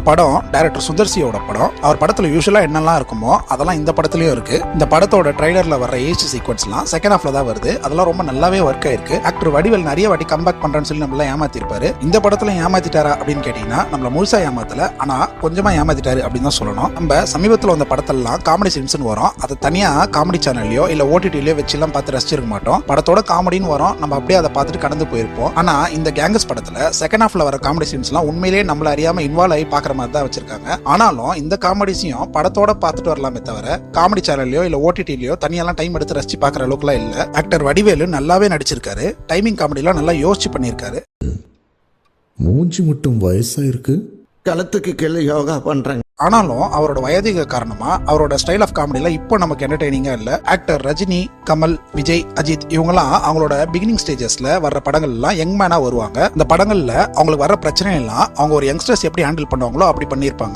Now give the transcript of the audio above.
படம் டைரக்டர் சுதர்சியோட படம். அவர் படத்துல யூசுவலா என்னெல்லாம் இருக்குமோ அதெல்லாம் இந்த படத்துலயும் இருக்கு. இந்த படத்தோட ட்ரைலர்ல வர ஏஜ் சீக்வன்ஸ்லாம் செகண்ட் ஹாஃப்ல தான் வருது. அதெல்லாம் ரொம்ப நல்லாவே ஒர்க் ஆயிருக்கு. ஆக்டர் வடிவேல் நிறைய வாட்டி கம்பேக் பண்றேன்னு சொல்லி நம்மள ஏமாத்திருப்பாரு. இந்த படத்துல ஏமாத்திட்டாரா அப்படின்னு கேட்டீங்கன்னா நம்மள முழுசா ஏமாத்தல, ஆனா கொஞ்சமா ஏமாத்திட்டாரு அப்படின்னு தான் சொல்லணும். நம்ம சமீபத்துல வந்த படத்தெல்லாம் காமெடி சீன்ஸ் வரும். அதை தனியா காமெடி சேனல்லையோ இல்ல ஓடிடிலயோ வச்சு எல்லாம் பார்த்து ரசிச்சிருக்க மாட்டோம். படத்தோட காமெடின்னு வரும், நம்ம அப்படியே அதை பார்த்துட்டு கடந்து போயிருப்போம். ஆனா இந்த கேங்கஸ் படத்துல செகண்ட் ஹாஃப்ல வர காமெடி சீன்ஸ் எல்லாம் உண்மையிலேயே நம்மள அறியாம இன்வால்வ் ஆகி பாக்குற மாதிரி தான் வச்சிருக்காங்க. ஆனாலும் இந்த காமெடிஸையும் படத்தோட பார்த்துட்டு வரலாமே தவிர காமெடி சேனல்லையோ இல்ல ஓடிடிலயோ தனியெல்லாம் டைம் எடுத்து ரசிச்சு பாக்குற அளவுக்குலாம் இல்ல. ஆக்டர் வடிவேலு நல்லாவே நடிச்சிருக்காரு. டைமிங் காமெடிலாம் நல்லா யோசிச்சு பண்ணிருக்காரு. மூஞ்சி மட்டும் வயசா இருக்கு, களத்துக்கு கீழே யோகா பண்றாங்க. ஆனாலும் அவரோட வயதிக காரணமா அவரோட ஸ்டைல் ஆஃப் காமெடியில இப்போ நமக்கு என்டர்டெய்னிங்கா இல்ல. ஆக்டர் ரஜினி, கமல், விஜய், அஜித் இவங்கெல்லாம் அவங்களோட பிகினிங் ஸ்டேஜஸ்ல வர்ற படங்கள் எல்லாம் யங் மேனா வருவாங்க. இந்த படங்கள்ல அவங்களுக்கு வர்ற பிரச்சனை எல்லாம் அவங்க ஒரு யங்ஸ்டர்ஸ் எப்படி ஹேண்டில் பண்ணுவாங்களோ அப்படி பண்ணிருப்பாங்க.